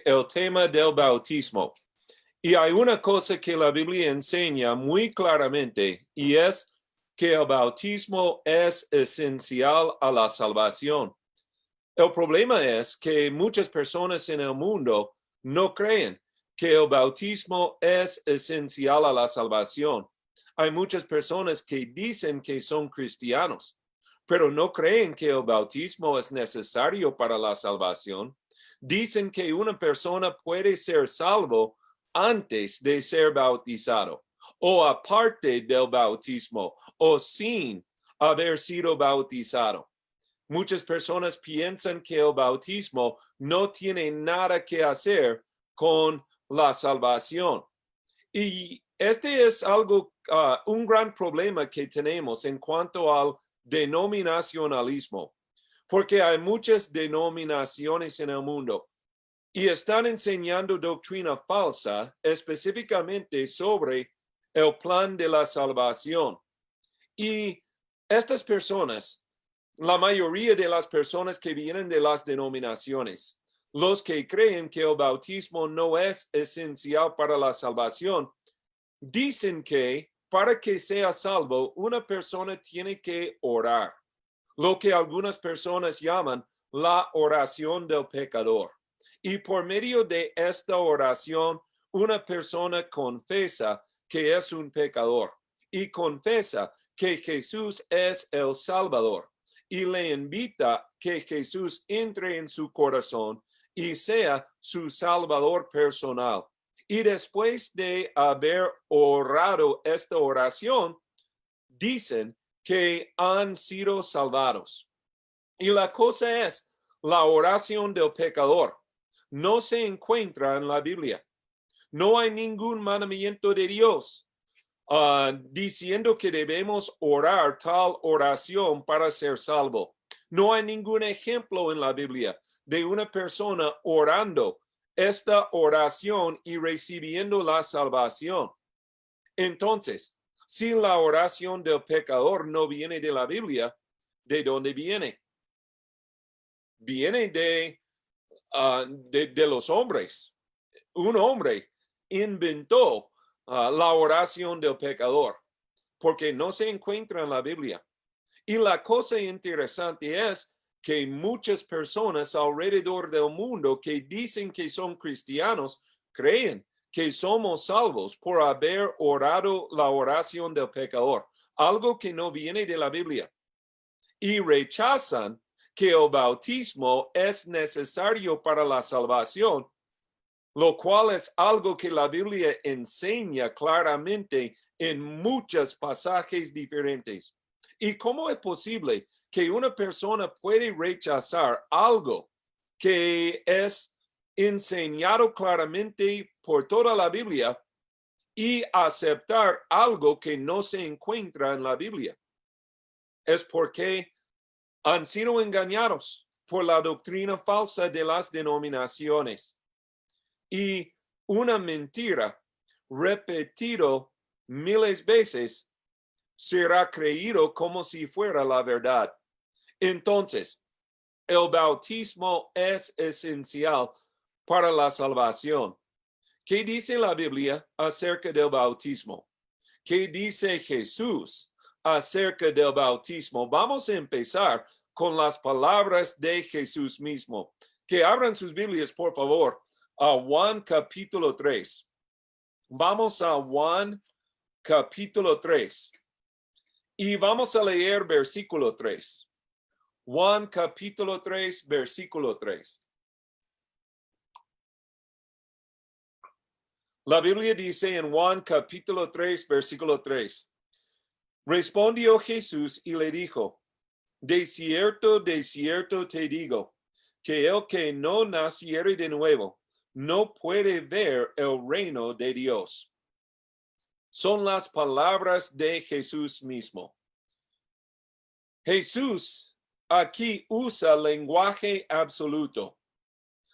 el tema del bautismo. Y hay una cosa que la Biblia enseña muy claramente, y es que el bautismo es esencial a la salvación. El problema es que muchas personas en el mundo no creen que el bautismo es esencial a la salvación. Hay muchas personas que dicen que son cristianos, pero no creen que el bautismo es necesario para la salvación. Dicen que una persona puede ser salvo antes de ser bautizado, o aparte del bautismo, o sin haber sido bautizado. Muchas personas piensan que el bautismo no tiene nada que hacer con la salvación. Y este es un gran problema que tenemos en cuanto al denominacionalismo, porque hay muchas denominaciones en el mundo y están enseñando doctrina falsa específicamente sobre el plan de la salvación. Y estas personas, la mayoría de las personas que vienen de las denominaciones, los que creen que el bautismo no es esencial para la salvación, dicen que para que sea salvo, una persona tiene que orar, lo que algunas personas llaman la oración del pecador. Y por medio de esta oración, una persona confiesa que es un pecador y confiesa que Jesús es el Salvador y le invita que Jesús entre en su corazón y sea su Salvador personal. Y después de haber orado esta oración, dicen que han sido salvados. Y la cosa es, la oración del pecador no se encuentra en la Biblia. No hay ningún mandamiento de Dios diciendo que debemos orar tal oración para ser salvo. No hay ningún ejemplo en la Biblia de una persona orando esta oración y recibiendo la salvación. Entonces, si la oración del pecador no viene de la Biblia, ¿de dónde viene? Viene de los hombres. Un hombre inventó la oración del pecador, porque no se encuentra en la Biblia. Y la cosa interesante es que muchas personas alrededor del mundo que dicen que son cristianos creen que somos salvos por haber orado la oración del pecador, algo que no viene de la Biblia. Y rechazan que el bautismo es necesario para la salvación, lo cual es algo que la Biblia enseña claramente en muchos pasajes diferentes. ¿Y cómo es posible que una persona puede rechazar algo que es enseñado claramente por toda la Biblia y aceptar algo que no se encuentra en la Biblia? Es porque han sido engañados por la doctrina falsa de las denominaciones. Y una mentira repetido miles veces será creído como si fuera la verdad. Entonces, el bautismo es esencial para la salvación. ¿Qué dice la Biblia acerca del bautismo? ¿Qué dice Jesús acerca del bautismo? Vamos a empezar con las palabras de Jesús mismo. Que abran sus Biblias, por favor, a Juan capítulo 3. Vamos a Juan capítulo 3 y vamos a leer versículo 3. Juan capítulo 3, versículo 3. La Biblia dice en Juan capítulo 3, versículo 3. Respondió Jesús y le dijo: de cierto te digo, que el que no naciere de nuevo no puede ver el reino de Dios. Son las palabras de Jesús mismo. Jesús aquí usa lenguaje absoluto.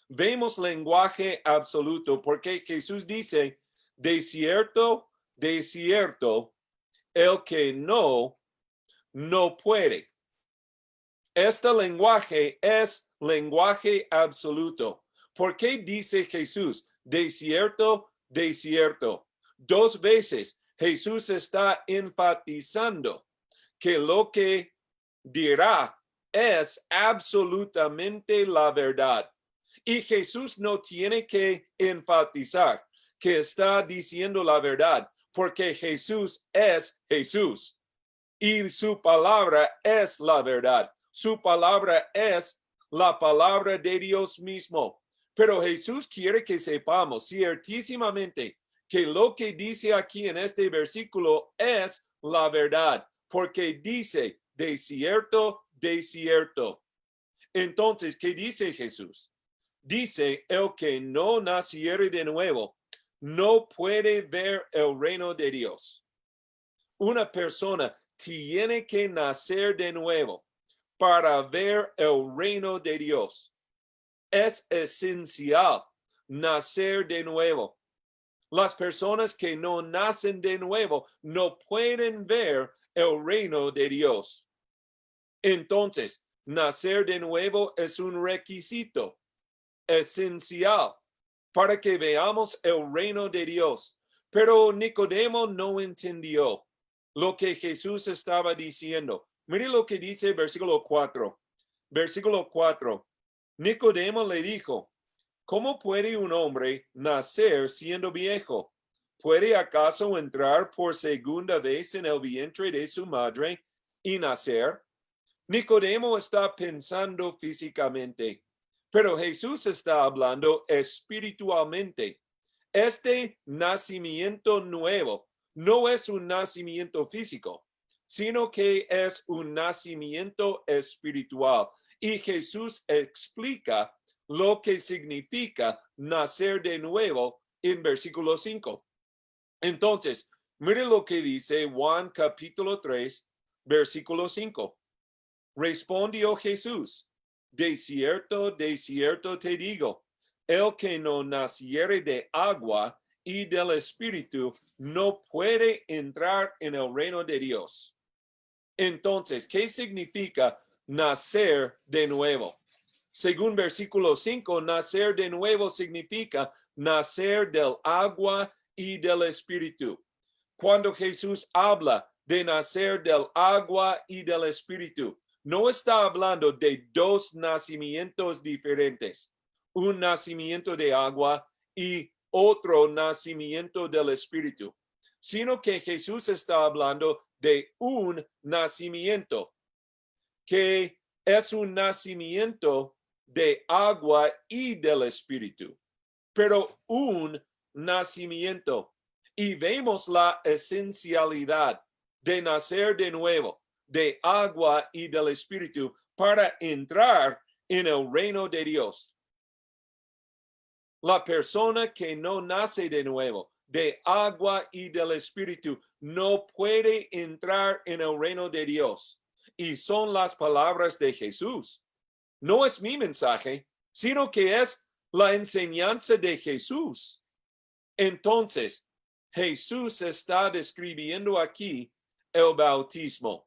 Vemos lenguaje absoluto porque Jesús dice: de cierto, el que no puede. Este lenguaje es lenguaje absoluto, ¿Por qué dice Jesús, de cierto, de cierto? Dos veces Jesús está enfatizando que lo que dirá es absolutamente la verdad. Y Jesús no tiene que enfatizar que está diciendo la verdad, porque Jesús es Jesús. Y su palabra es la verdad. Su palabra es la palabra de Dios mismo. Pero Jesús quiere que sepamos ciertísimamente que lo que dice aquí en este versículo es la verdad, porque dice de cierto, de cierto. Entonces, ¿qué dice Jesús? Dice, el que no naciere de nuevo no puede ver el reino de Dios. Una persona tiene que nacer de nuevo para ver el reino de Dios. Es esencial nacer de nuevo. Las personas que no nacen de nuevo no pueden ver el reino de Dios. Entonces, nacer de nuevo es un requisito esencial para que veamos el reino de Dios. Pero Nicodemo no entendió lo que Jesús estaba diciendo. Mire lo que dice el versículo 4. Versículo 4. Nicodemo le dijo, ¿cómo puede un hombre nacer siendo viejo? ¿Puede acaso entrar por segunda vez en el vientre de su madre y nacer? Nicodemo está pensando físicamente, pero Jesús está hablando espiritualmente. Este nacimiento nuevo no es un nacimiento físico, sino que es un nacimiento espiritual. Y Jesús explica lo que significa nacer de nuevo en versículo 5. Entonces, mire lo que dice Juan capítulo 3, versículo 5. Respondió Jesús, de cierto te digo, el que no naciere de agua y del Espíritu no puede entrar en el reino de Dios. Entonces, ¿qué significa nacer de nuevo? Según versículo 5, nacer de nuevo significa nacer del agua y del Espíritu. Cuando Jesús habla de nacer del agua y del Espíritu, no está hablando de dos nacimientos diferentes, un nacimiento de agua y otro nacimiento del Espíritu, sino que Jesús está hablando de un nacimiento, que es un nacimiento de agua y del Espíritu, pero un nacimiento. Y vemos la esencialidad de nacer de nuevo, de agua y del Espíritu, para entrar en el reino de Dios. La persona que no nace de nuevo, de agua y del Espíritu, no puede entrar en el reino de Dios. Y son las palabras de Jesús. No es mi mensaje, sino que es la enseñanza de Jesús. Entonces, Jesús está describiendo aquí el bautismo.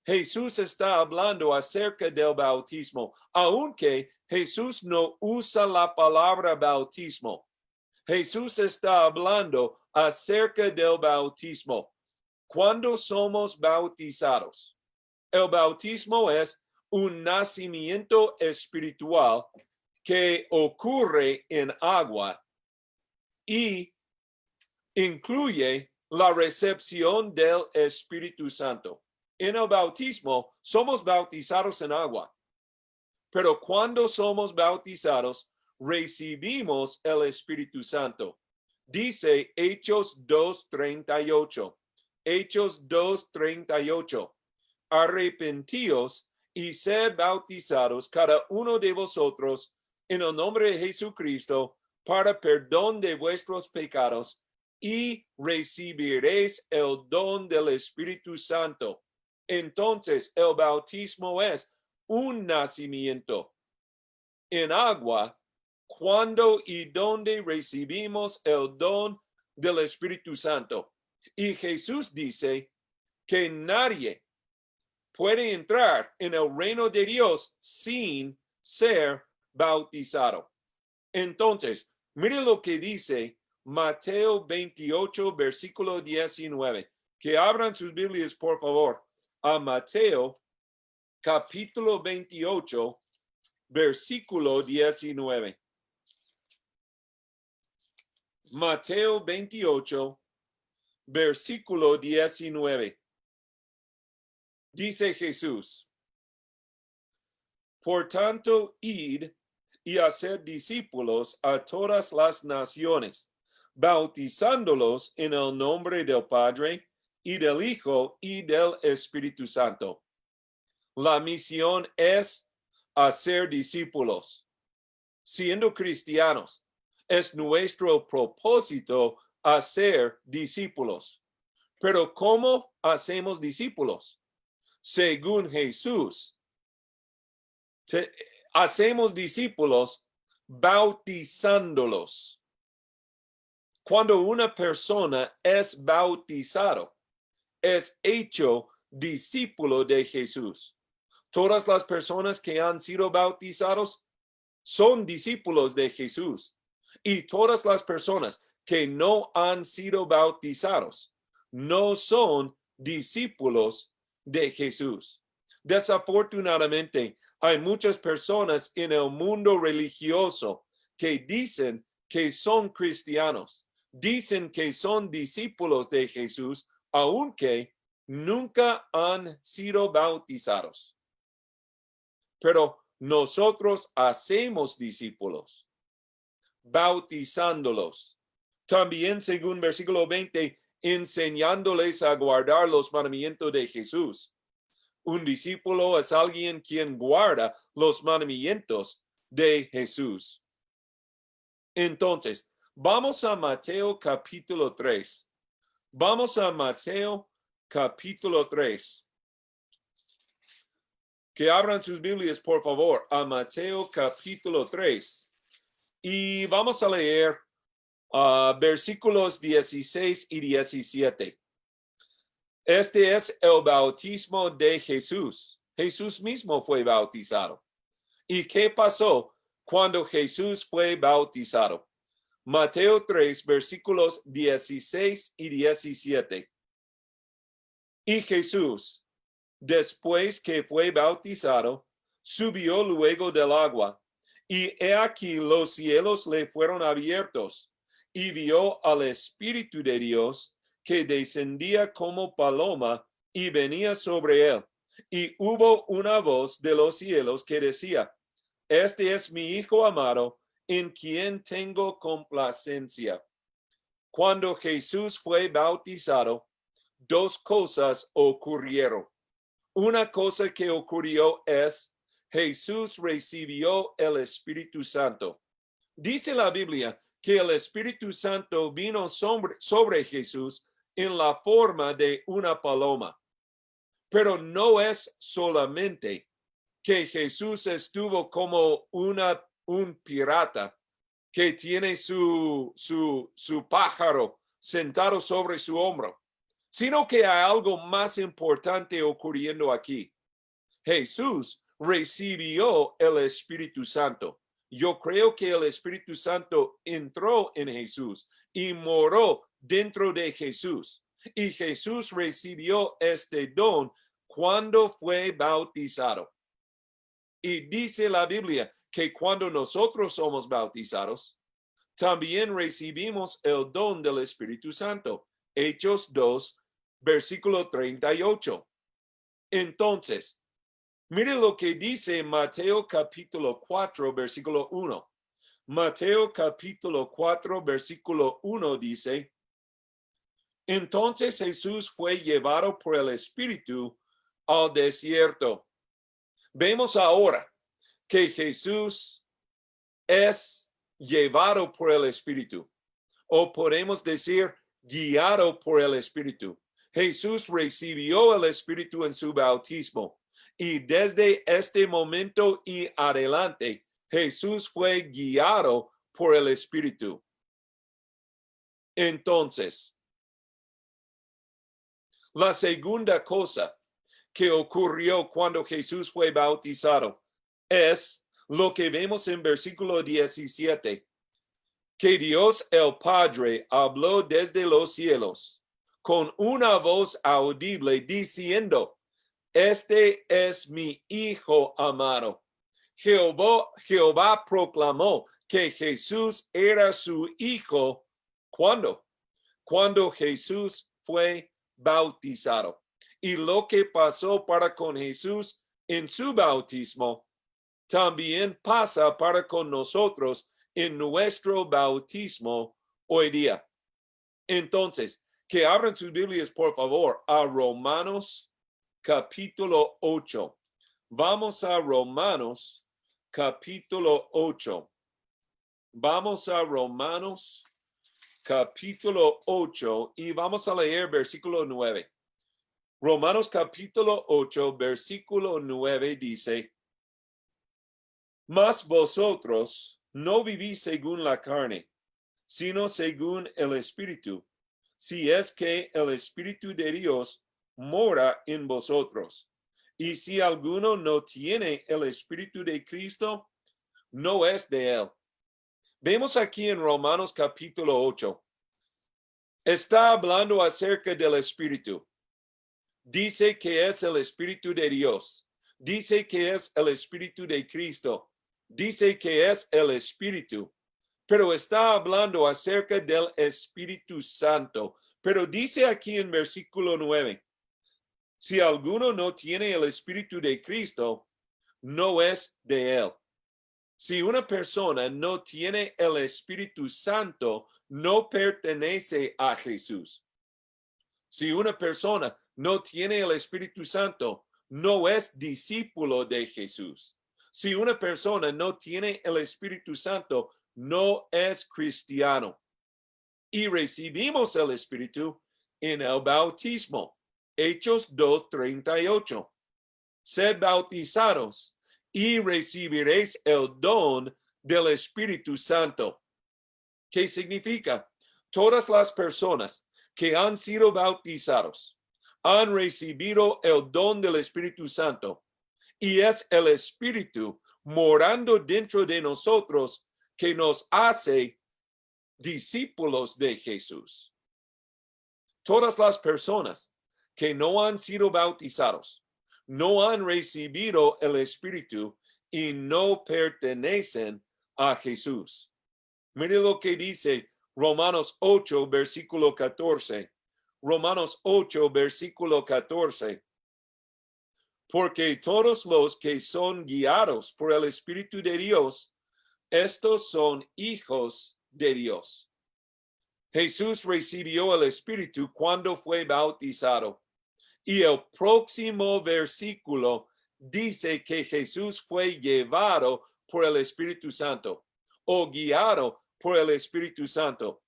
Jesús está hablando acerca del bautismo, aunque Jesús no usa la palabra bautismo. Jesús está hablando acerca del bautismo. ¿Cuándo somos bautizados? El bautismo es un nacimiento espiritual que ocurre en agua y incluye la recepción del Espíritu Santo. En el bautismo somos bautizados en agua, pero cuando somos bautizados recibimos el Espíritu Santo. Dice Hechos 2:38. Hechos 2:38. Arrepentíos y sed bautizados cada uno de vosotros en el nombre de Jesucristo para perdón de vuestros pecados y recibiréis el don del Espíritu Santo. Entonces, el bautismo es un nacimiento en agua cuando y donde recibimos el don del Espíritu Santo. Y Jesús dice que nadie puede entrar en el reino de Dios sin ser bautizado. Entonces, mire lo que dice Mateo 28, versículo 19. Que abran sus Biblias, por favor, a Mateo capítulo 28, versículo 19. Mateo 28, versículo 19. Dice Jesús: por tanto, id y haced discípulos a todas las naciones, bautizándolos en el nombre del Padre y del Hijo y del Espíritu Santo. La misión es hacer discípulos. Siendo cristianos, es nuestro propósito hacer discípulos. Pero ¿cómo hacemos discípulos? Según Jesús, hacemos discípulos bautizándolos. Cuando una persona es bautizado, es hecho discípulo de Jesús. Todas las personas que han sido bautizados son discípulos de Jesús. Y todas las personas que no han sido bautizados no son discípulos de Jesús. Desafortunadamente, hay muchas personas en el mundo religioso que dicen que son cristianos, dicen que son discípulos de Jesús, aunque nunca han sido bautizados. Pero nosotros hacemos discípulos, bautizándolos. También, según versículo 20, enseñándoles a guardar los mandamientos de Jesús. Un discípulo es alguien quien guarda los mandamientos de Jesús. Entonces, vamos a Mateo capítulo 3. Vamos a Mateo capítulo 3. Que abran sus Biblias, por favor, a Mateo capítulo 3. Y vamos a leer versículos 16 y 17. Este es el bautismo de Jesús. Jesús mismo fue bautizado. ¿Y qué pasó cuando Jesús fue bautizado? Mateo 3, versículos 16 y 17. Y Jesús, después que fue bautizado, subió luego del agua, y he aquí los cielos le fueron abiertos, y vio al Espíritu de Dios que descendía como paloma y venía sobre él. Y hubo una voz de los cielos que decía: este es mi Hijo amado, en quien tengo complacencia. Cuando Jesús fue bautizado, dos cosas ocurrieron. Una cosa que ocurrió es: Jesús recibió el Espíritu Santo. Dice la Biblia que el Espíritu Santo vino sobre Jesús en la forma de una paloma. Pero no es solamente que Jesús estuvo como un pirata que tiene su pájaro sentado sobre su hombro, sino que hay algo más importante ocurriendo aquí. Jesús recibió el Espíritu Santo. Yo creo que el Espíritu Santo entró en Jesús y moró dentro de Jesús. Y Jesús recibió este don cuando fue bautizado. Y dice la Biblia que cuando nosotros somos bautizados, también recibimos el don del Espíritu Santo. Hechos 2, versículo 38. Entonces, mire lo que dice Mateo capítulo 4, versículo 1. Mateo capítulo 4, versículo 1 dice: entonces Jesús fue llevado por el Espíritu al desierto. Vemos ahora que Jesús es llevado por el Espíritu, o podemos decir guiado por el Espíritu. Jesús recibió el Espíritu en su bautismo, y desde este momento y adelante Jesús fue guiado por el Espíritu. Entonces, la segunda cosa que ocurrió cuando Jesús fue bautizado es lo que vemos en versículo 17, que Dios el Padre habló desde los cielos con una voz audible diciendo, este es mi Hijo amado. Jehová proclamó que Jesús era su Hijo. ¿Cuándo? Cuando Jesús fue bautizado. Y lo que pasó para con Jesús en su bautismo, también pasa para con nosotros en nuestro bautismo hoy día. Entonces, que abran sus Biblias, por favor, a Romanos capítulo 8. Vamos a Romanos capítulo 8. Vamos a Romanos capítulo 8 y vamos a leer versículo 9. Romanos capítulo 8, versículo 9 dice, mas vosotros no vivís según la carne, sino según el Espíritu, si es que el Espíritu de Dios mora en vosotros. Y si alguno no tiene el Espíritu de Cristo, no es de él. Vemos aquí en Romanos capítulo 8, está hablando acerca del Espíritu. Dice que es el Espíritu de Dios. Dice que es el Espíritu de Cristo. Dice que es el Espíritu. Pero está hablando acerca del Espíritu Santo. Pero dice aquí en versículo 9, si alguno no tiene el Espíritu de Cristo, no es de él. Si una persona no tiene el Espíritu Santo, no pertenece a Jesús. Si una persona no tiene el Espíritu Santo, no es discípulo de Jesús. Si una persona no tiene el Espíritu Santo, no es cristiano. Y recibimos el Espíritu en el bautismo. Hechos 2:38. Sed bautizados y recibiréis el don del Espíritu Santo. ¿Qué significa? Todas las personas que han sido bautizados han recibido el don del Espíritu Santo. Y es el Espíritu morando dentro de nosotros que nos hace discípulos de Jesús. Todas las personas que no han sido bautizados, no han recibido el Espíritu y no pertenecen a Jesús. Mire lo que dice Romanos 8, versículo 14. Romanos 8, versículo 14. Porque todos los que son guiados por el Espíritu de Dios, estos son hijos de Dios. Jesús recibió el Espíritu cuando fue bautizado. Y el próximo versículo dice que Jesús fue llevado por el Espíritu Santo o guiado por el Espíritu Santo.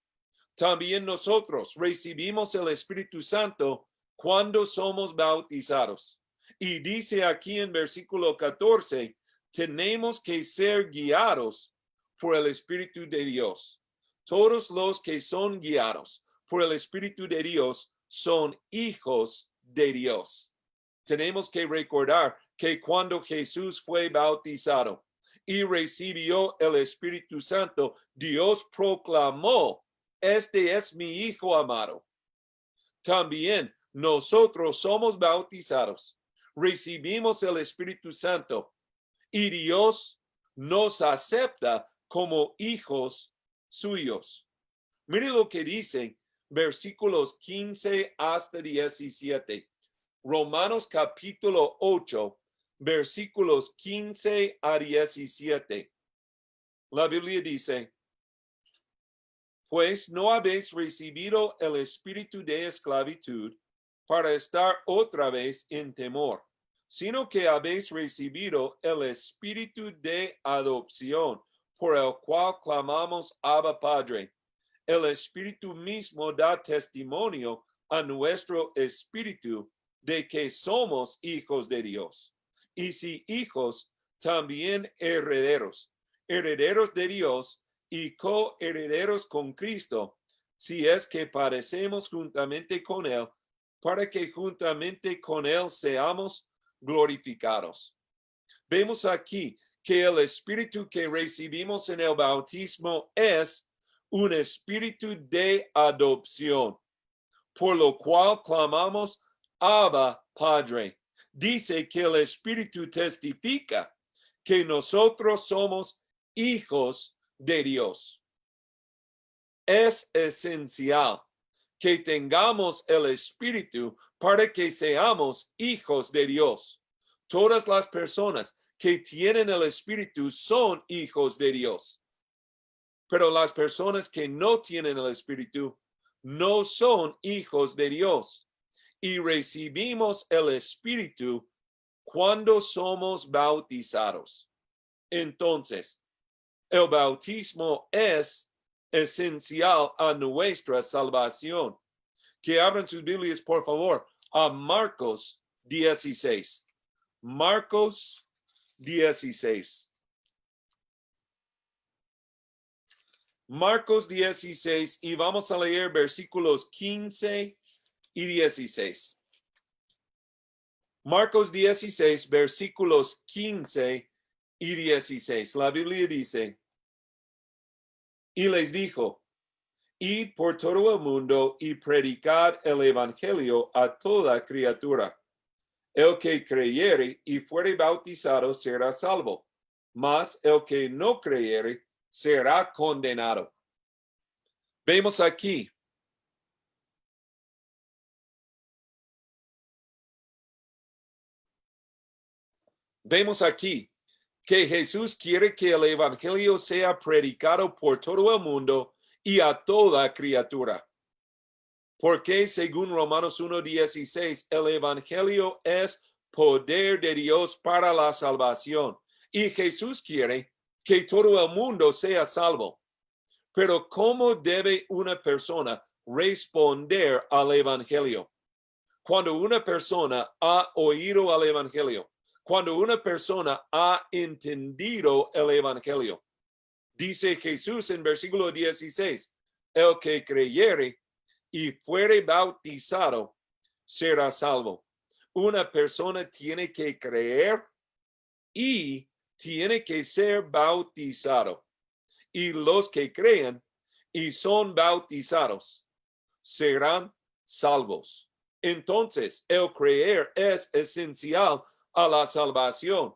También nosotros recibimos el Espíritu Santo cuando somos bautizados. Y dice aquí en versículo 14, tenemos que ser guiados por el Espíritu de Dios. Todos los que son guiados por el Espíritu de Dios son hijos de Dios. Tenemos que recordar que cuando Jesús fue bautizado y recibió el Espíritu Santo, Dios proclamó, este es mi Hijo amado. También nosotros somos bautizados, recibimos el Espíritu Santo y Dios nos acepta como hijos suyos. Mire lo que dicen versículos 15 hasta 17. Romanos capítulo 8, versículos 15 a 17. La Biblia dice, pues no habéis recibido el espíritu de esclavitud para estar otra vez en temor, sino que habéis recibido el espíritu de adopción, por el cual clamamos Abba Padre. El Espíritu mismo da testimonio a nuestro espíritu de que somos hijos de Dios. Y si hijos, también herederos, herederos de Dios y coherederos con Cristo, si es que padecemos juntamente con Él, para que juntamente con Él seamos glorificados. Vemos aquí que el espíritu que recibimos en el bautismo es un espíritu de adopción, por lo cual clamamos Abba, Padre. Dice que el espíritu testifica que nosotros somos hijos de Dios. Es esencial que tengamos el espíritu para que seamos hijos de Dios. Todas las personas que tienen el espíritu son hijos de Dios. Pero las personas que no tienen el espíritu no son hijos de Dios. Y recibimos el espíritu cuando somos bautizados. Entonces, el bautismo es esencial a nuestra salvación. Que abran sus Biblias, por favor, a Marcos 16. Marcos 16. Marcos 16 y vamos a leer versículos 15 y 16. Marcos 16, versículos 15 y 16. La Biblia dice, y les dijo, id por todo el mundo y predicad el evangelio a toda criatura. El que creyere y fuere bautizado será salvo, mas el que no creyere será condenado. Vemos aquí que Jesús quiere que el evangelio sea predicado por todo el mundo y a toda criatura. Porque según Romanos 1:16, el evangelio es poder de Dios para la salvación. Y Jesús quiere que todo el mundo sea salvo. Pero ¿cómo debe una persona responder al evangelio? Cuando una persona ha oído al evangelio, cuando una persona ha entendido el evangelio, dice Jesús en versículo 16, el que creyere y fuere bautizado será salvo. Una persona tiene que creer y tiene que ser bautizado. Y los que creen y son bautizados serán salvos. Entonces, el creer es esencial a la salvación,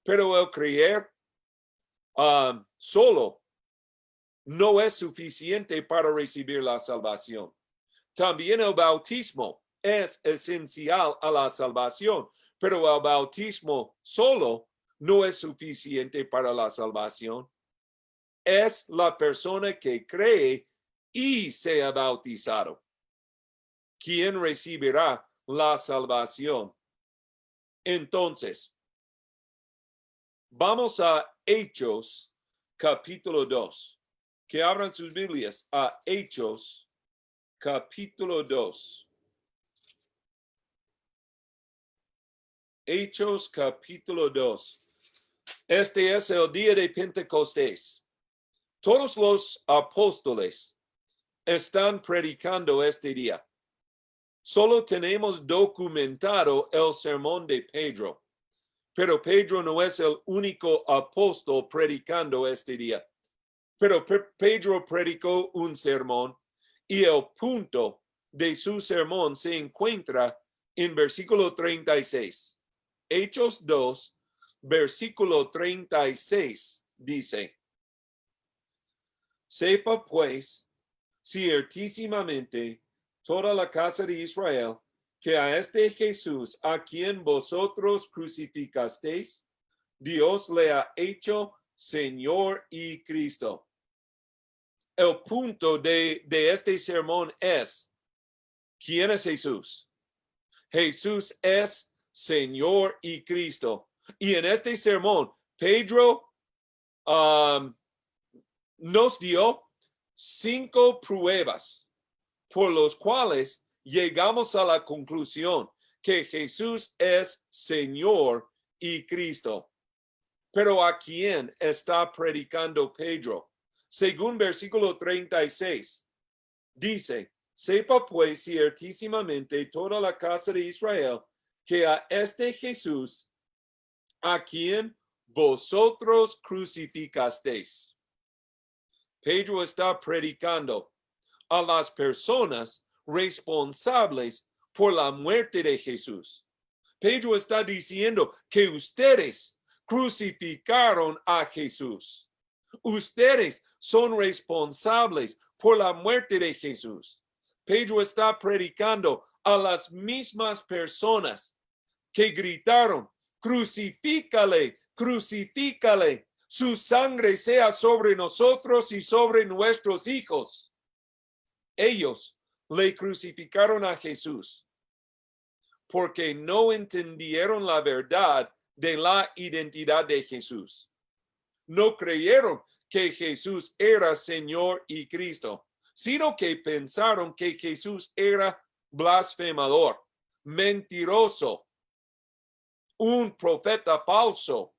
pero el creer solo no es suficiente para recibir la salvación. También el bautismo es esencial a la salvación, pero el bautismo solo no es suficiente para la salvación. Es la persona que cree y sea bautizado quien recibirá la salvación. Entonces, vamos a Hechos capítulo 2. Que abran sus Biblias a Hechos capítulo 2. Hechos capítulo 2. Este es el día de Pentecostés. Todos los apóstoles están predicando este día. Solo tenemos documentado el sermón de Pedro, pero Pedro no es el único apóstol predicando este día. Pero Pedro predicó un sermón y el punto de su sermón se encuentra en versículo 36. Hechos 2, versículo 36 dice, sepa pues ciertísimamente toda la casa de Israel que a este Jesús a quien vosotros crucificasteis, Dios le ha hecho Señor y Cristo. El punto de este sermón es, ¿quién es Jesús? Jesús es Señor y Cristo. Y en este sermón, Pedro nos dio 5 pruebas por los cuales llegamos a la conclusión que Jesús es Señor y Cristo. Pero ¿a quién está predicando Pedro? Según versículo 36, dice, sepa pues ciertísimamente toda la casa de Israel que a este Jesús, a quien vosotros crucificasteis. Pedro está predicando a las personas responsables por la muerte de Jesús. Pedro está diciendo que ustedes crucificaron a Jesús. Ustedes son responsables por la muerte de Jesús. Pedro está predicando a las mismas personas que gritaron, crucifícale, crucifícale, su sangre sea sobre nosotros y sobre nuestros hijos. Ellos le crucificaron a Jesús porque no entendieron la verdad de la identidad de Jesús. No creyeron que Jesús era Señor y Cristo, sino que pensaron que Jesús era blasfemador, mentiroso, un profeta falso,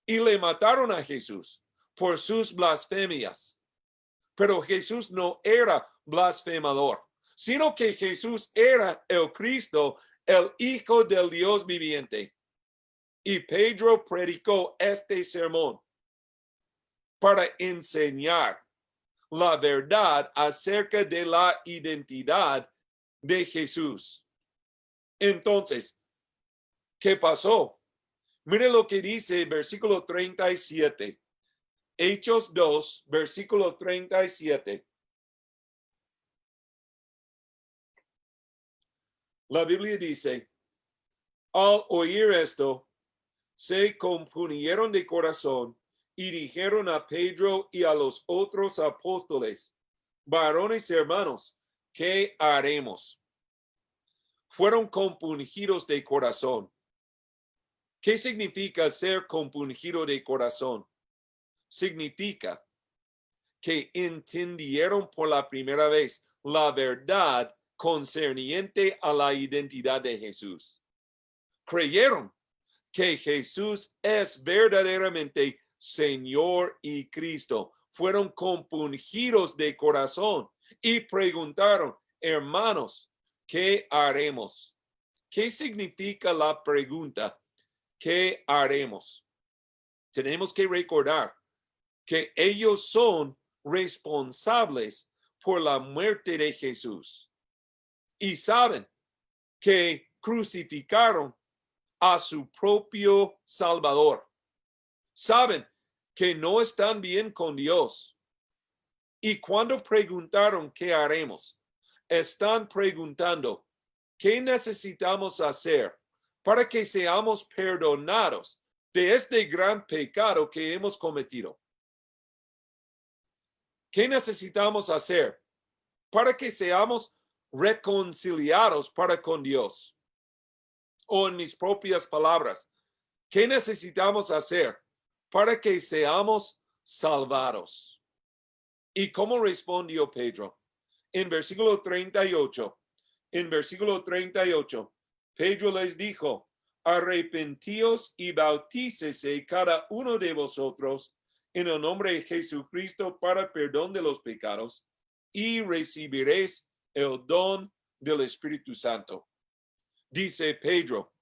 y le mataron a Jesús por sus blasfemias. Pero Jesús no era blasfemador, sino que Jesús era el Cristo, el Hijo del Dios viviente. Y Pedro predicó este sermón para enseñar la verdad acerca de la identidad de Jesús. Entonces, ¿qué pasó? Mire lo que dice el versículo 37. Hechos 2, versículo 37. La Biblia dice, al oír esto, se compungieron de corazón y dijeron a Pedro y a los otros apóstoles, varones y hermanos, ¿qué haremos? Fueron compungidos de corazón. ¿Qué significa ser compungido de corazón? Significa que entendieron por la primera vez la verdad concerniente a la identidad de Jesús. Creyeron que Jesús es verdaderamente Señor y Cristo. Fueron compungidos de corazón y preguntaron, hermanos, ¿qué haremos? ¿Qué significa la pregunta? ¿Qué haremos? Tenemos que recordar que ellos son responsables por la muerte de Jesús y saben que crucificaron a su propio Salvador. Saben que no están bien con Dios. Y cuando preguntaron qué haremos, están preguntando qué necesitamos hacer para que seamos perdonados de este gran pecado que hemos cometido. ¿Qué necesitamos hacer para que seamos reconciliados para con Dios? O en mis propias palabras, ¿qué necesitamos hacer para que seamos salvados? ¿Y cómo respondió Pedro? En versículo 38, Pedro les dijo, arrepentíos y bautícese cada uno de vosotros en el nombre de Jesucristo para perdón de los pecados y recibiréis el don del Espíritu Santo. Dice Pedro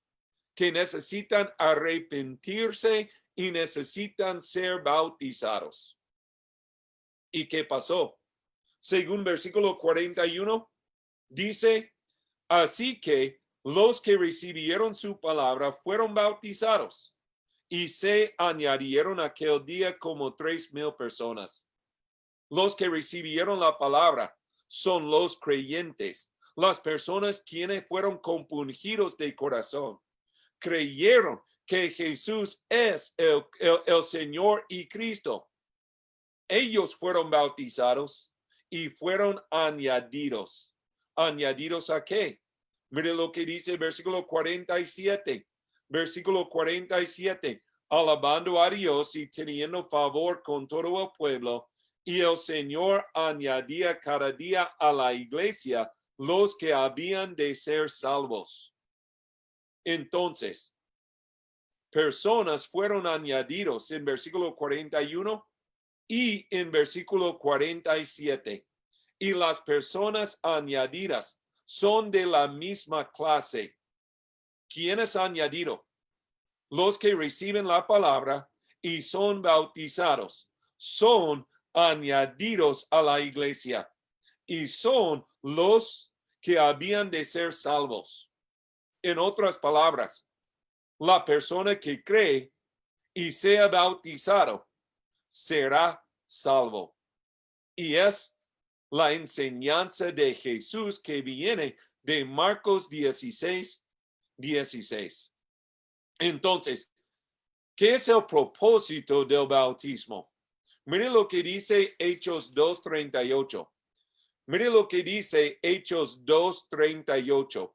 que necesitan arrepentirse y necesitan ser bautizados. ¿Y qué pasó? Según versículo 41, dice, así que los que recibieron su palabra fueron bautizados y se añadieron aquel día como 3,000 personas. Los que recibieron la palabra son los creyentes, las personas quienes fueron compungidos de corazón. Creyeron que Jesús es el Señor y Cristo. Ellos fueron bautizados y fueron añadidos. ¿Añadidos a qué? Mire lo que dice el versículo 47. Versículo 47. Alabando a Dios y teniendo favor con todo el pueblo, y el Señor añadía cada día a la iglesia los que habían de ser salvos. Entonces, personas fueron añadidos en versículo 41 y en versículo 47. Y las personas añadidas son de la misma clase. ¿Quién es añadido? los que reciben la palabra y son bautizados, son añadidos a la iglesia y son los que habían de ser salvos. En otras palabras, la persona que cree y sea bautizado será salvo. Y es la enseñanza de Jesús que viene de Marcos 16:16. Entonces, ¿qué es el propósito del bautismo? Mire lo que dice Hechos 2:38. Mire lo que dice Hechos 2:38.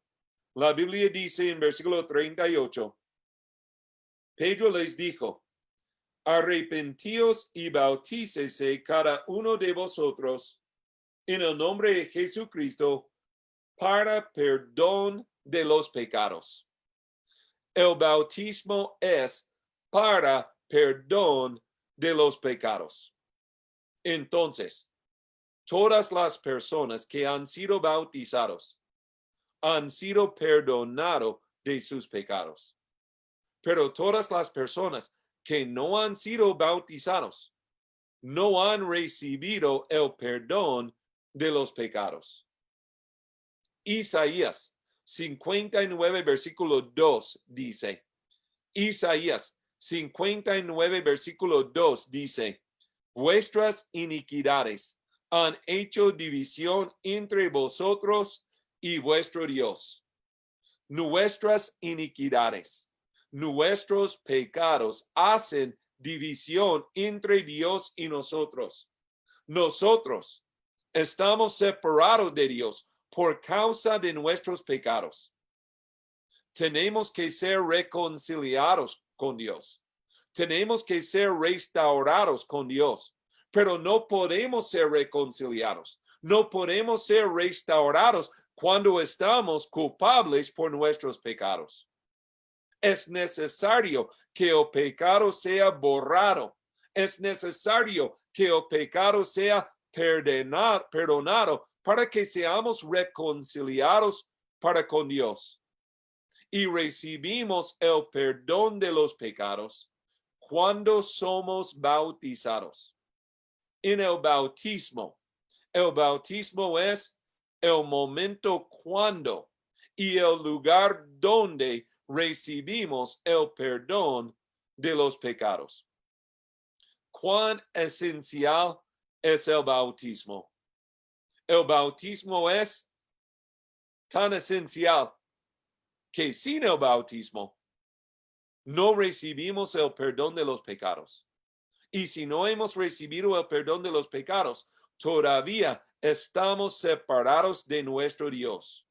La Biblia dice en versículo 38, Pedro les dijo, arrepentíos y bautícese cada uno de vosotros en el nombre de Jesucristo para perdón de los pecados. El bautismo es para perdón de los pecados. Entonces, todas las personas que han sido bautizados han sido perdonados de sus pecados. Pero todas las personas que no han sido bautizados no han recibido el perdón de los pecados. Isaías 59, versículo 2 dice, Isaías 59, versículo 2 dice, vuestras iniquidades han hecho división entre vosotros y vuestro Dios. Nuestras iniquidades, nuestros pecados hacen división entre Dios y nosotros. Nosotros estamos separados de Dios por causa de nuestros pecados. Tenemos que ser reconciliados con Dios. Tenemos que ser restaurados con Dios, pero no podemos ser reconciliados. No podemos ser restaurados cuando estamos culpables por nuestros pecados. Es necesario que el pecado sea borrado. Es necesario que el pecado sea perdonado para que seamos reconciliados para con Dios. Y recibimos el perdón de los pecados cuando somos bautizados. En el bautismo es el momento cuando y el lugar donde recibimos el perdón de los pecados. ¿Cuán esencial es el bautismo? El bautismo es tan esencial que sin el bautismo no recibimos el perdón de los pecados. Y si no hemos recibido el perdón de los pecados, todavía estamos separados de nuestro Dios.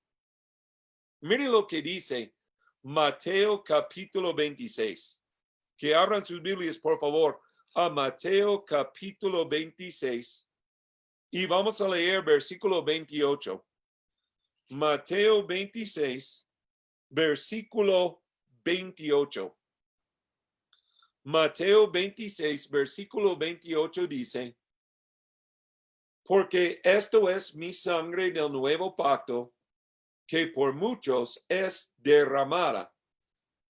Mire lo que dice Mateo capítulo 26. Que abran sus Biblias, por favor, a Mateo capítulo 26. Y vamos a leer versículo 28. Mateo 26, versículo 28. Mateo 26, versículo 28 dice, porque esto es mi sangre del nuevo pacto, que por muchos es derramada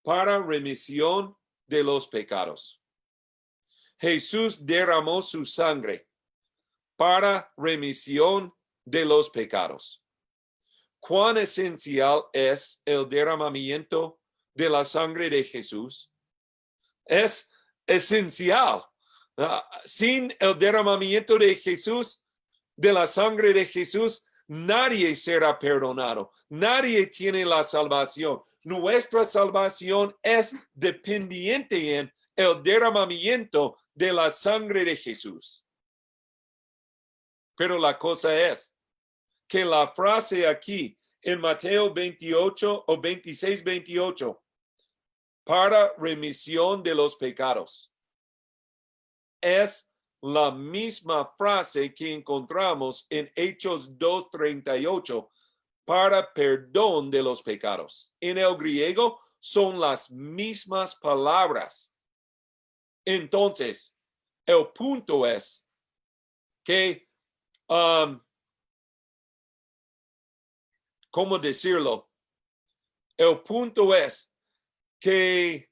para remisión de los pecados. Jesús derramó su sangre para remisión de los pecados. ¿Cuán esencial es el derramamiento de la sangre de Jesús? Es esencial. Sin el derramamiento de Jesús, de la sangre de Jesús, nadie será perdonado. Nadie tiene la salvación. Nuestra salvación es dependiente en el derramamiento de la sangre de Jesús. Pero la cosa es que la frase aquí en Mateo 28 o 26, 28, para remisión de los pecados, es la misma frase que encontramos en Hechos 2:38, para perdón de los pecados. En el griego son las mismas palabras. Entonces, el punto es que, ¿cómo decirlo? El punto es que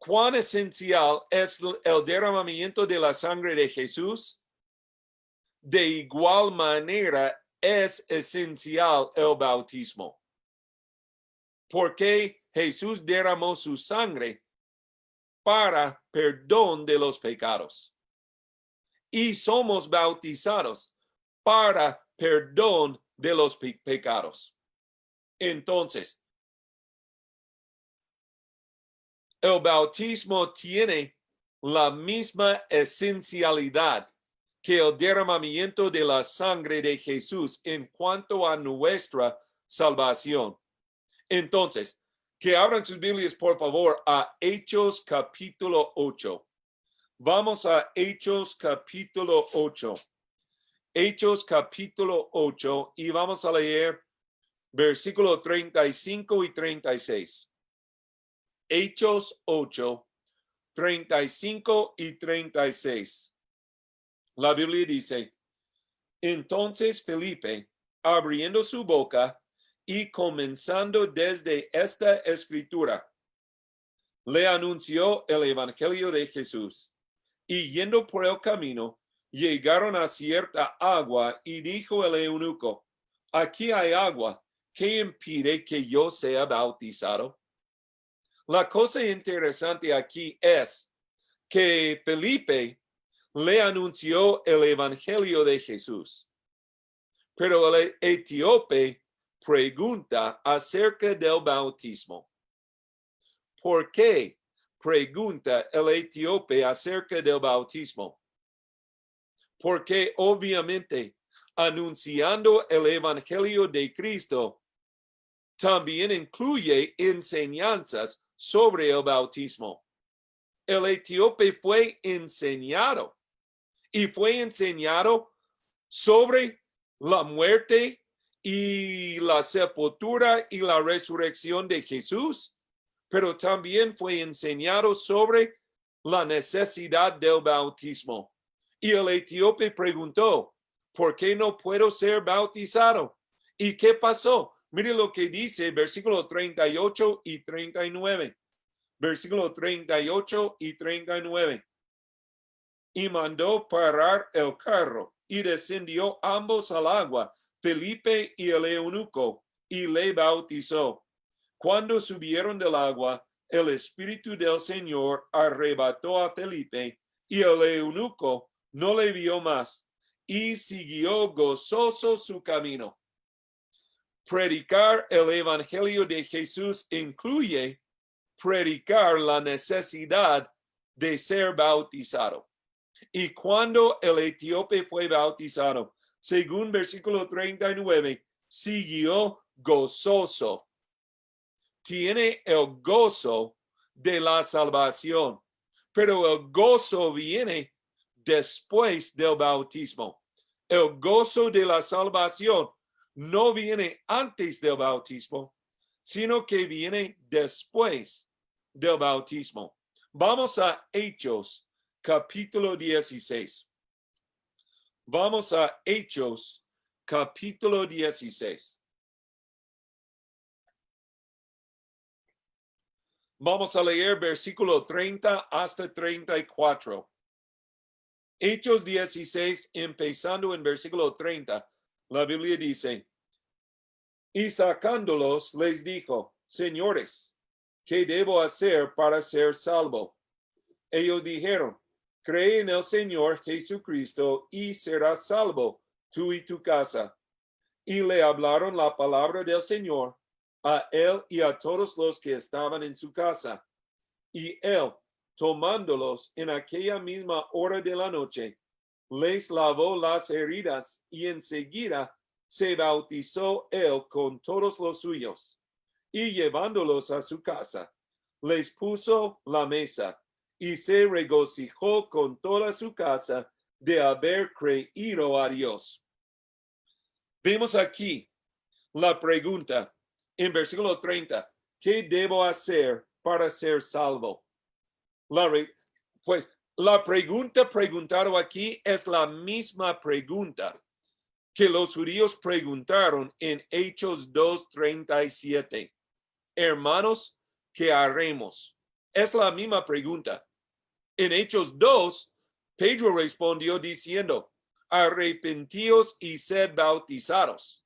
¿Cuán esencial es el derramamiento de la sangre de Jesús? De igual manera es esencial el bautismo. Porque Jesús derramó su sangre para perdón de los pecados. Y somos bautizados para perdón de los pecados. Entonces, el bautismo tiene la misma esencialidad que el derramamiento de la sangre de Jesús en cuanto a nuestra salvación. Entonces, que abran sus Biblias, por favor, a Hechos capítulo 8. Vamos a Hechos capítulo 8. Hechos capítulo 8 y vamos a leer versículos 35 y 36. Hechos 8, 35 y 36. La Biblia dice, entonces Felipe, abriendo su boca y comenzando desde esta escritura, le anunció el evangelio de Jesús. Y yendo por el camino, llegaron a cierta agua y dijo el eunuco, aquí hay agua, ¿qué impide que yo sea bautizado? La cosa interesante aquí es que Felipe le anunció el evangelio de Jesús. Pero el etíope pregunta acerca del bautismo. ¿Por qué pregunta el etíope acerca del bautismo? Porque obviamente anunciando el evangelio de Cristo también incluye enseñanzas sobre el bautismo. El etíope fue enseñado y fue enseñado sobre la muerte y la sepultura y la resurrección de Jesús, pero también fue enseñado sobre la necesidad del bautismo. Y el etíope preguntó, ¿por qué no puedo ser bautizado? ¿Y qué pasó? Mire lo que dice versículo 38 y 39. Versículo 38 y 39. Y mandó parar el carro y descendió ambos al agua, Felipe y el eunuco, y le bautizó. Cuando subieron del agua, el Espíritu del Señor arrebató a Felipe y el eunuco no le vio más y siguió gozoso su camino. Predicar el evangelio de Jesús incluye predicar la necesidad de ser bautizado. Y cuando el etíope fue bautizado, según versículo 39, siguió gozoso. Tiene el gozo de la salvación, pero el gozo viene después del bautismo. El gozo de la salvación no viene antes del bautismo, sino que viene después del bautismo. Vamos a Hechos, capítulo 16. Vamos a Hechos, capítulo 16. Vamos a leer versículo 30 hasta 34. Hechos 16, empezando en versículo 30, la Biblia dice, y sacándolos les dijo, señores, ¿qué debo hacer para ser salvo? Ellos dijeron, cree en el Señor Jesucristo y serás salvo, tú y tu casa. Y le hablaron la palabra del Señor a él y a todos los que estaban en su casa. Y él, tomándolos en aquella misma hora de la noche, les lavó las heridas y enseguida se bautizó él con todos los suyos. Y llevándolos a su casa, les puso la mesa y se regocijó con toda su casa de haber creído a Dios. Vemos aquí la pregunta en versículo 30, ¿qué debo hacer para ser salvo? La pregunta preguntada aquí es la misma pregunta que los judíos preguntaron en Hechos 2:37. Hermanos, ¿qué haremos? Es la misma pregunta. En Hechos 2, Pedro respondió diciendo, arrepentíos y sed bautizados.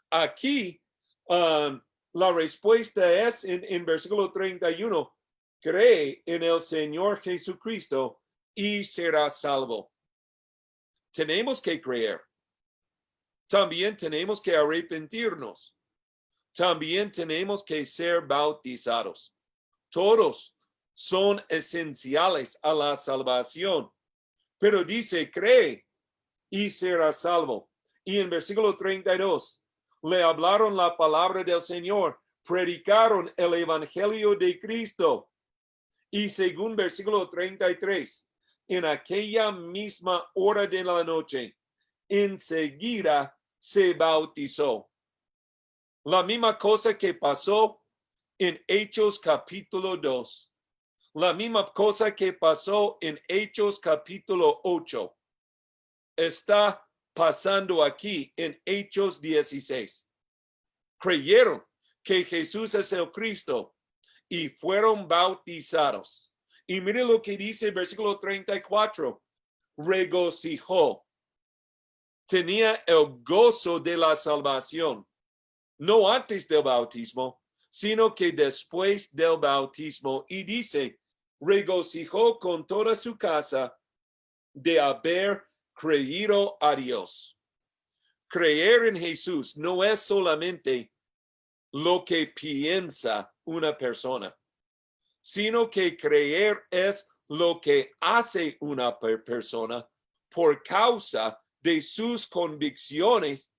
Aquí, la respuesta es en versículo 31, cree en el Señor Jesucristo y será salvo. Tenemos que creer. También tenemos que arrepentirnos. También tenemos que ser bautizados. Todos son esenciales a la salvación. Pero dice, cree y será salvo. Y en versículo 32, le hablaron la palabra del Señor, predicaron el evangelio de Cristo. Y según versículo 33, en aquella misma hora de la noche, enseguida se bautizó. La misma cosa que pasó en Hechos capítulo 2. La misma cosa que pasó en Hechos capítulo 8. Está pasando aquí en Hechos 16. Creyeron que Jesús es el Cristo y fueron bautizados. Y mire lo que dice el versículo 34. Regocijó. Tenía el gozo de la salvación. No antes del bautismo, sino que después del bautismo. Y dice, regocijó con toda su casa de haber creído a Dios. Creer en Jesús no es solamente lo que piensa una persona, sino que creer es lo que hace una persona por causa de sus convicciones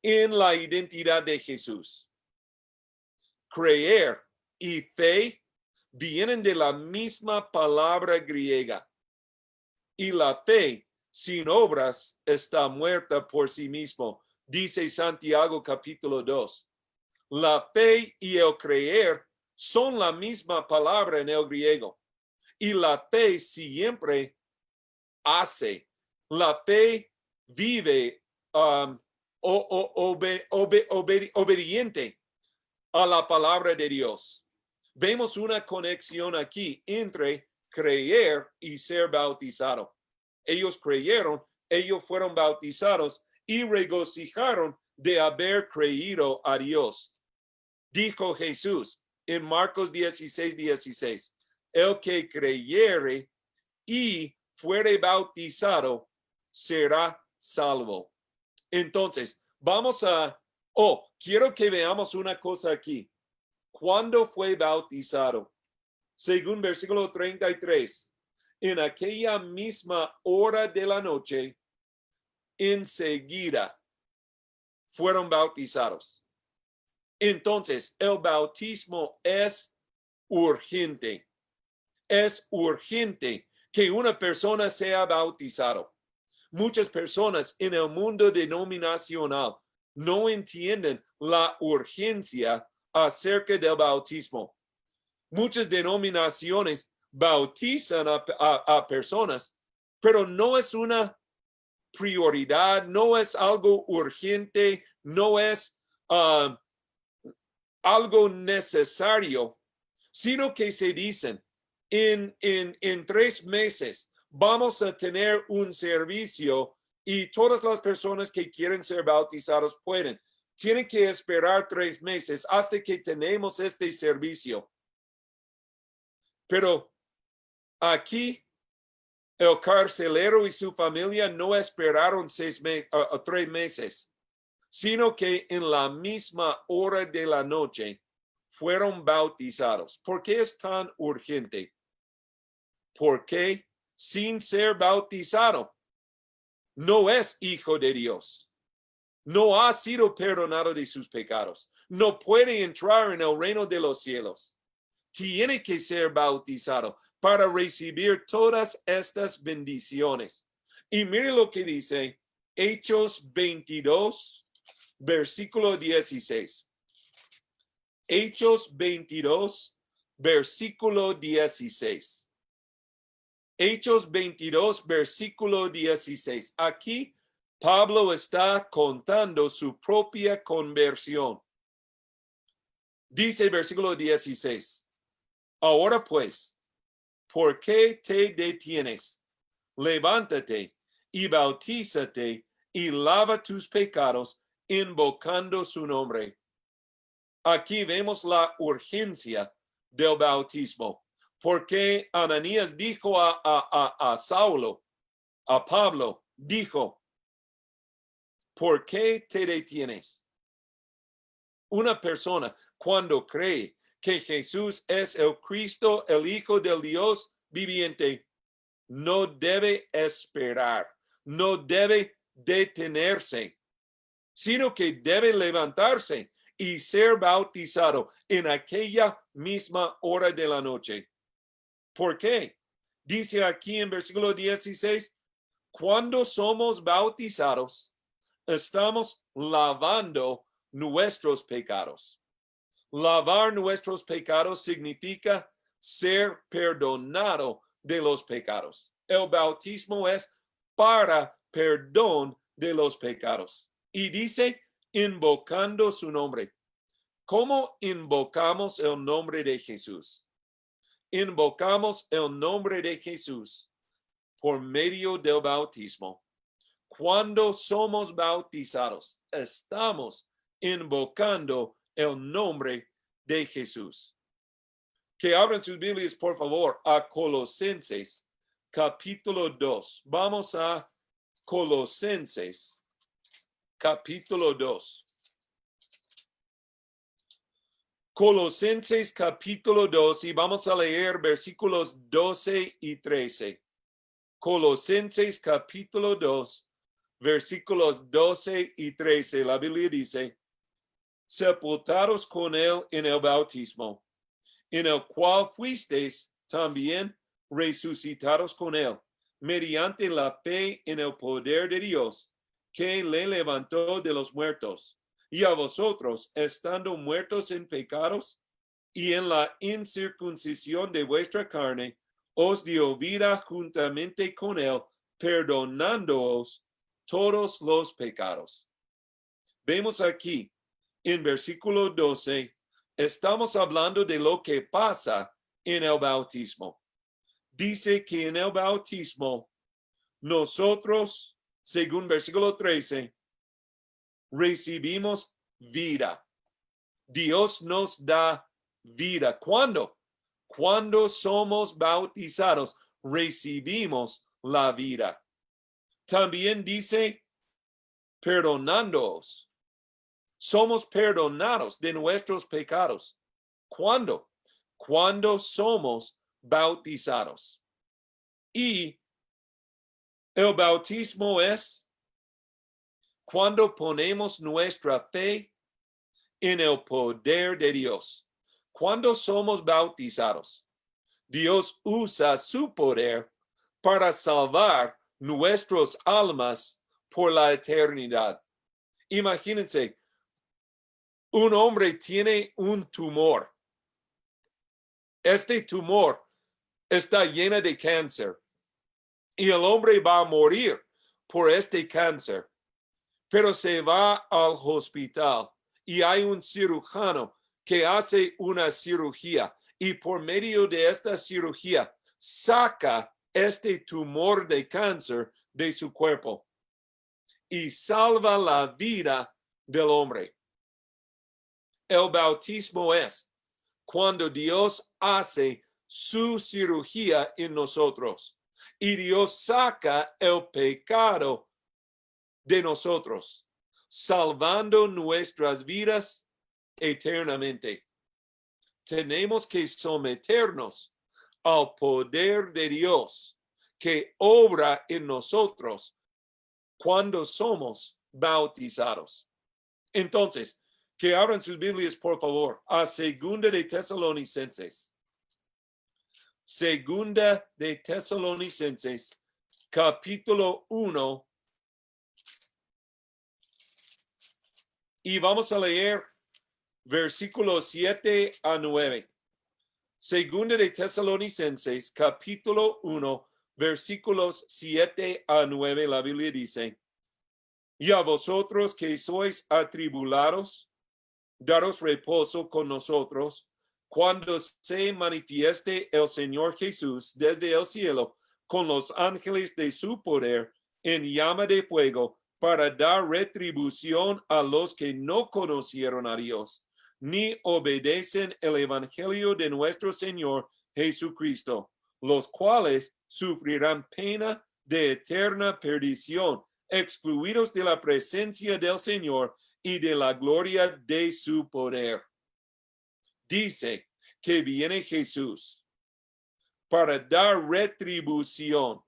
en la identidad de Jesús. Creer y fe vienen de la misma palabra griega. Y la fe sin obras está muerta por sí mismo, dice Santiago capítulo 2. La fe y el creer son la misma palabra en el griego. Y la fe siempre hace. La fe vive obediente a la palabra de Dios. Vemos una conexión aquí entre creer y ser bautizado. Ellos creyeron, ellos fueron bautizados y regocijaron de haber creído a Dios. Dijo Jesús en Marcos 16:16, el que creyere y fuere bautizado será salvo. Entonces, quiero que veamos una cosa aquí. ¿Cuándo fue bautizado? Según versículo 33, en aquella misma hora de la noche, enseguida fueron bautizados. Entonces, el bautismo es urgente. Es urgente que una persona sea bautizado. Muchas personas en el mundo denominacional no entienden la urgencia acerca del bautismo. Muchas denominaciones bautizan a personas, pero no es una prioridad, no es algo urgente, no es algo necesario, sino que se dicen, en 3 meses vamos a tener un servicio y todas las personas que quieren ser bautizados pueden. Tienen que esperar 3 meses hasta que tenemos este servicio. Pero aquí el carcelero y su familia no esperaron 3 meses, sino que en la misma hora de la noche fueron bautizados. ¿Por qué es tan urgente? Porque sin ser bautizado no es hijo de Dios. No ha sido perdonado de sus pecados. No puede entrar en el reino de los cielos. Tiene que ser bautizado para recibir todas estas bendiciones. Y mire lo que dice Hechos 22, versículo 16. Hechos 22, versículo 16. Hechos 22, versículo 16. Aquí Pablo está contando su propia conversión. Dice el versículo 16. Ahora pues, ¿por qué te detienes? Levántate y bautízate y lava tus pecados invocando su nombre. Aquí vemos la urgencia del bautismo, porque Ananías dijo a Saulo, a Pablo, dijo, ¿por qué te detienes? Una persona cuando cree que Jesús es el Cristo, el Hijo del Dios viviente, no debe esperar, no debe detenerse, sino que debe levantarse y ser bautizado en aquella misma hora de la noche. ¿Por qué? Dice aquí en versículo 16, cuando somos bautizados, estamos lavando nuestros pecados. Lavar nuestros pecados significa ser perdonado de los pecados. El bautismo es para perdón de los pecados. Y dice, invocando su nombre. ¿Cómo invocamos el nombre de Jesús? Invocamos el nombre de Jesús por medio del bautismo. Cuando somos bautizados, estamos invocando el nombre de Jesús. Que abran sus Biblias, por favor, a Colosenses, capítulo 2. Vamos a Colosenses, capítulo 2. Colosenses, capítulo 2, y vamos a leer versículos 12 y 13. Colosenses, capítulo 2, versículos 12 y 13. La Biblia dice, sepultados con él en el bautismo, en el cual fuisteis también resucitados con él, mediante la fe en el poder de Dios, que le levantó de los muertos. Y a vosotros, estando muertos en pecados y en la incircuncisión de vuestra carne, os dio vida juntamente con él, perdonándoos todos los pecados. Vemos aquí en versículo 12, estamos hablando de lo que pasa en el bautismo. Dice que en el bautismo nosotros, según versículo 13, recibimos vida. Dios nos da vida. ¿Cuándo? Cuando somos bautizados, recibimos la vida. También dice, perdonándoos. Somos perdonados de nuestros pecados. ¿Cuándo? Cuando somos bautizados. Y el bautismo es cuando ponemos nuestra fe en el poder de Dios. Cuando somos bautizados, Dios usa su poder para salvar nuestras almas por la eternidad. Imagínense, un hombre tiene un tumor. Este tumor está lleno de cáncer y el hombre va a morir por este cáncer. Pero se va al hospital y hay un cirujano que hace una cirugía y por medio de esta cirugía saca este tumor de cáncer de su cuerpo y salva la vida del hombre. El bautismo es cuando Dios hace su cirugía en nosotros y Dios saca el pecado de nosotros, salvando nuestras vidas eternamente. Tenemos que someternos al poder de Dios que obra en nosotros cuando somos bautizados. Entonces, que abran sus Biblias, por favor, a Segunda de Tesalonicenses. Segunda de Tesalonicenses, capítulo 1. Y vamos a leer versículos 7 a 9. Segunda de Tesalonicenses, capítulo 1, versículos 7 a 9, la Biblia dice, y a vosotros que sois atribulados, daros reposo con nosotros, cuando se manifieste el Señor Jesús desde el cielo con los ángeles de su poder en llama de fuego para dar retribución a los que no conocieron a Dios, ni obedecen el evangelio de nuestro Señor Jesucristo, los cuales sufrirán pena de eterna perdición, excluidos de la presencia del Señor y de la gloria de su poder. Dice que viene Jesús para dar retribución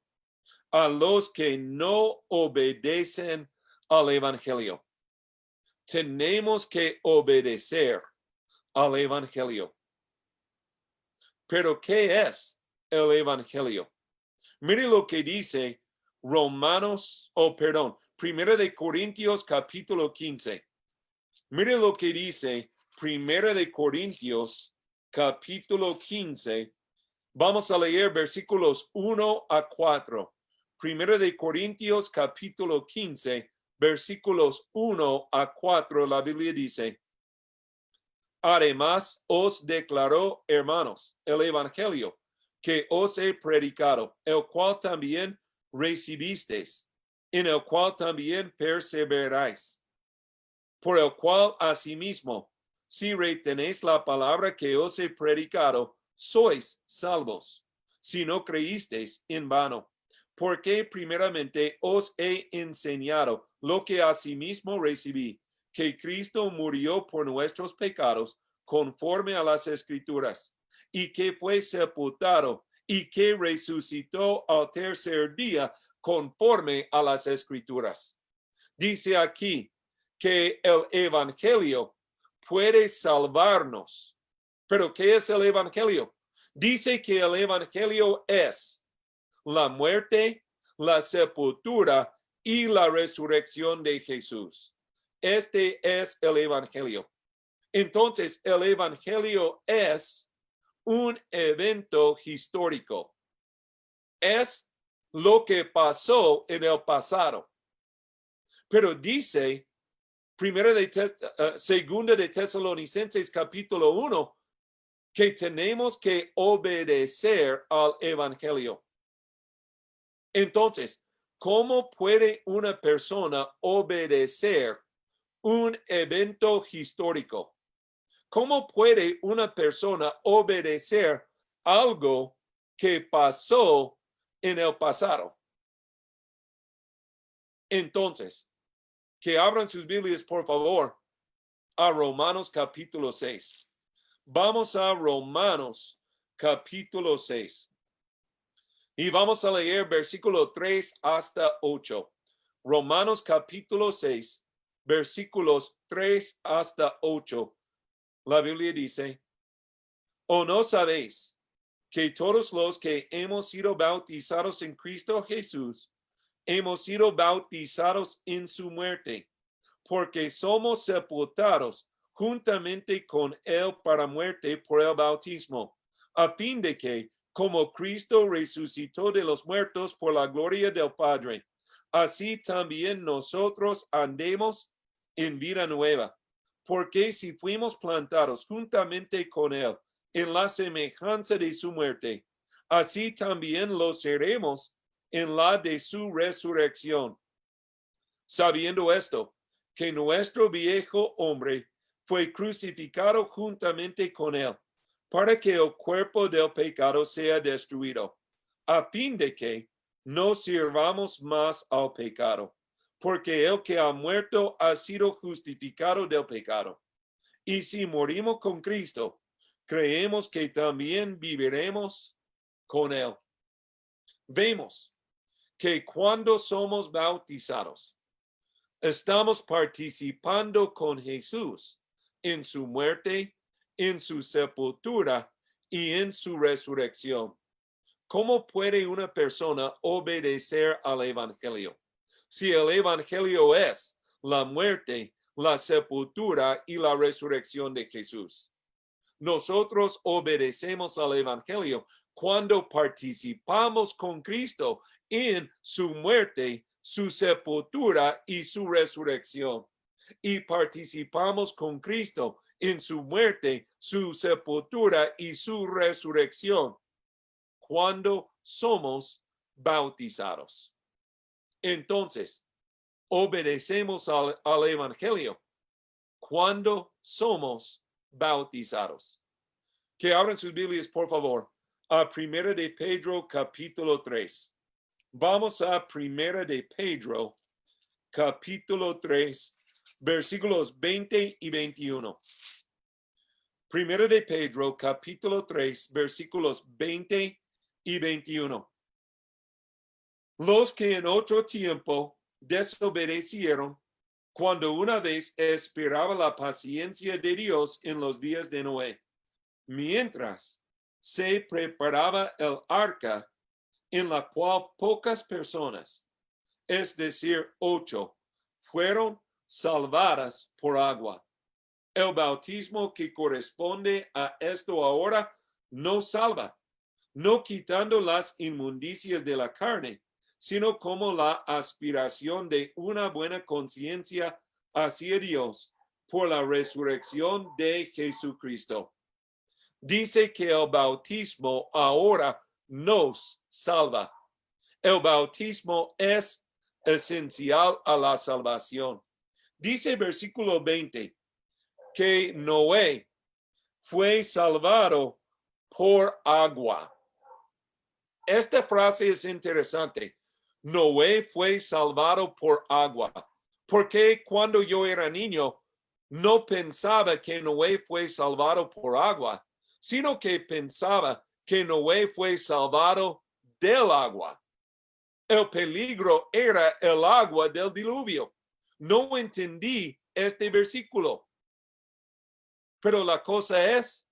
a los que no obedecen al evangelio. Tenemos que obedecer al evangelio. Pero ¿qué es el evangelio? Mire lo que dice Primera de Corintios capítulo 15. Mire lo que dice Primera de Corintios capítulo 15. Vamos a leer versículos 1 a 4. Primera de Corintios capítulo 15, versículos 1 a 4. La Biblia dice: Además os declaró, hermanos, el evangelio que os he predicado, el cual también recibisteis, en el cual también perseveráis, por el cual asimismo, si retenéis la palabra que os he predicado, sois salvos, si no creísteis en vano. Porque primeramente os he enseñado lo que asimismo recibí, que Cristo murió por nuestros pecados conforme a las Escrituras, y que fue sepultado y que resucitó al tercer día conforme a las Escrituras. Dice aquí que el evangelio puede salvarnos. ¿Pero qué es el evangelio? Dice que el evangelio es la muerte, la sepultura y la resurrección de Jesús. Este es el evangelio. Entonces, el evangelio es un evento histórico. Es lo que pasó en el pasado. Pero dice Segunda de Tesalonicenses capítulo 1 que tenemos que obedecer al evangelio. Entonces, ¿cómo puede una persona obedecer un evento histórico? ¿Cómo puede una persona obedecer algo que pasó en el pasado? Entonces, que abran sus Biblias, por favor, a Romanos capítulo 6. Vamos a Romanos capítulo 6. Y vamos a leer versículo 3 hasta 8. Romanos capítulo 6, versículos 3 hasta 8. La Biblia dice: ¿O no sabéis que todos los que hemos sido bautizados en Cristo Jesús, hemos sido bautizados en su muerte? Porque somos sepultados juntamente con él para muerte por el bautismo, a fin de que, como Cristo resucitó de los muertos por la gloria del Padre, así también nosotros andemos en vida nueva. Porque si fuimos plantados juntamente con él en la semejanza de su muerte, así también lo seremos en la de su resurrección. Sabiendo esto, que nuestro viejo hombre fue crucificado juntamente con él, para que el cuerpo del pecado sea destruido, a fin de que no sirvamos más al pecado, porque el que ha muerto ha sido justificado del pecado. Y si morimos con Cristo, creemos que también viviremos con él. Vemos que cuando somos bautizados, estamos participando con Jesús en su muerte, en su sepultura y en su resurrección. ¿Cómo puede una persona obedecer al evangelio? Si el evangelio es la muerte, la sepultura y la resurrección de Jesús. Nosotros obedecemos al evangelio cuando participamos con Cristo en su muerte, su sepultura y su resurrección. Y participamos con Cristo en su muerte, su sepultura y su resurrección cuando somos bautizados. Entonces, obedecemos al Evangelio cuando somos bautizados. Que abran sus Biblias, por favor, a 1 de Pedro, capítulo 3. Vamos a 1 de Pedro, capítulo 3, versículos 20 y 21. 1 de Pedro, capítulo 3, versículos 20 y 21. Los que en otro tiempo desobedecieron, cuando una vez esperaba la paciencia de Dios en los días de Noé, mientras se preparaba el arca, en la cual pocas personas, es decir, 8, fueron salvadas por agua. El bautismo que corresponde a esto ahora no salva, no quitando las inmundicias de la carne, sino como la aspiración de una buena conciencia hacia Dios por la resurrección de Jesucristo. Dice que el bautismo ahora nos salva. El bautismo es esencial a la salvación. Dice versículo 20 que Noé fue salvado por agua. Esta frase es interesante. Noé fue salvado por agua. Porque cuando yo era niño, no pensaba que Noé fue salvado por agua, sino que pensaba que Noé fue salvado del agua. El peligro era el agua del diluvio. No entendí este versículo. Pero la cosa es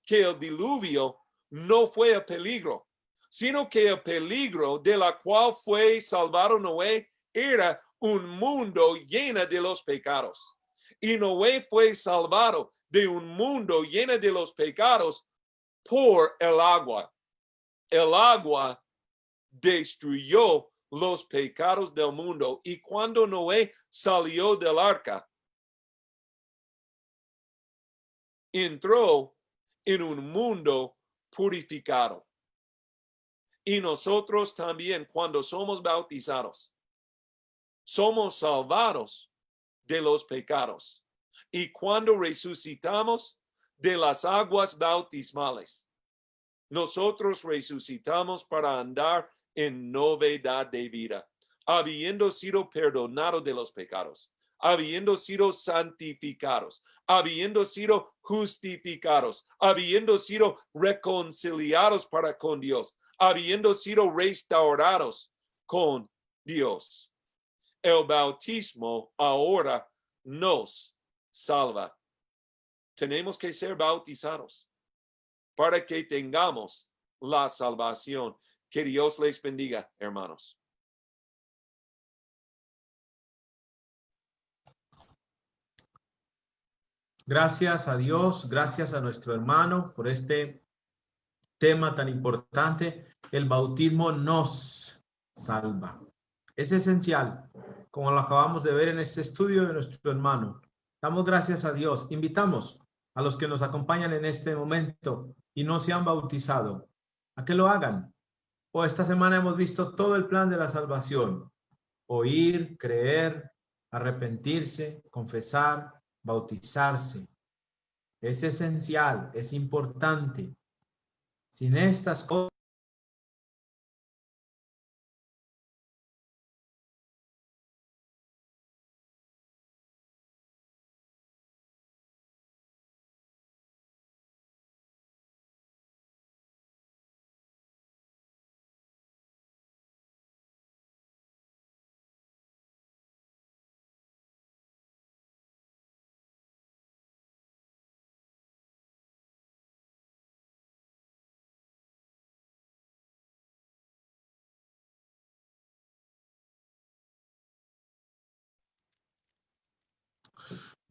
que el diluvio no fue el peligro, sino que el peligro de la cual fue salvado Noé era un mundo lleno de los pecados. Y Noé fue salvado de un mundo lleno de los pecados por el agua. El agua destruyó los pecados del mundo. Y cuando Noé salió del arca, entró en un mundo purificado. Y nosotros también, cuando somos bautizados, somos salvados de los pecados. Y cuando resucitamos de las aguas bautismales, nosotros resucitamos para andar en novedad de vida, habiendo sido perdonados de los pecados, habiendo sido santificados, habiendo sido justificados, habiendo sido reconciliados para con Dios, habiendo sido restaurados con Dios. El bautismo ahora nos salva. Tenemos que ser bautizados para que tengamos la salvación. Que Dios les bendiga, hermanos. Gracias a Dios, gracias a nuestro hermano por este tema tan importante. El bautismo nos salva. Es esencial, como lo acabamos de ver en este estudio de nuestro hermano. Damos gracias a Dios. Invitamos a los que nos acompañan en este momento y no se han bautizado a que lo hagan. O esta semana hemos visto todo el plan de la salvación: oír, creer, arrepentirse, confesar, bautizarse. Es esencial, es importante. Sin estas cosas,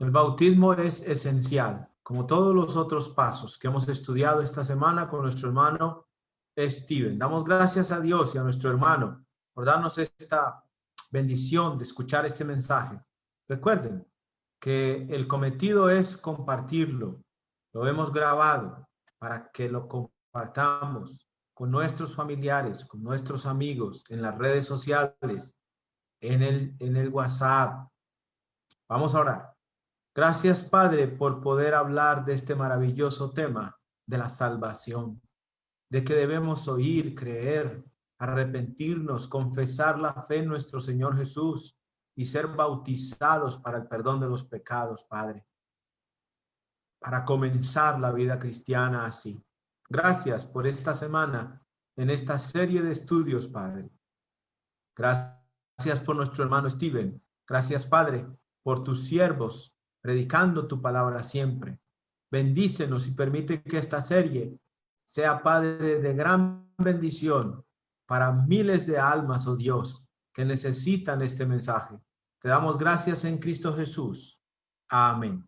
el bautismo es esencial, como todos los otros pasos que hemos estudiado esta semana con nuestro hermano Steven. Damos gracias a Dios y a nuestro hermano por darnos esta bendición de escuchar este mensaje. Recuerden, que el cometido es compartirlo. Lo hemos grabado para que lo compartamos con nuestros familiares, con nuestros amigos, en las redes sociales, en el WhatsApp. Vamos a orar. Gracias, Padre, por poder hablar de este maravilloso tema de la salvación, de que debemos oír, creer, arrepentirnos, confesar la fe en nuestro Señor Jesús y ser bautizados para el perdón de los pecados, Padre, para comenzar la vida cristiana así. Gracias por esta semana en esta serie de estudios, Padre. Gracias por nuestro hermano Steven. Gracias, Padre, por tus siervos predicando tu palabra siempre. Bendícenos y permite que esta serie sea, Padre, de gran bendición para miles de almas, oh Dios, que necesitan este mensaje. Te damos gracias en Cristo Jesús. Amén.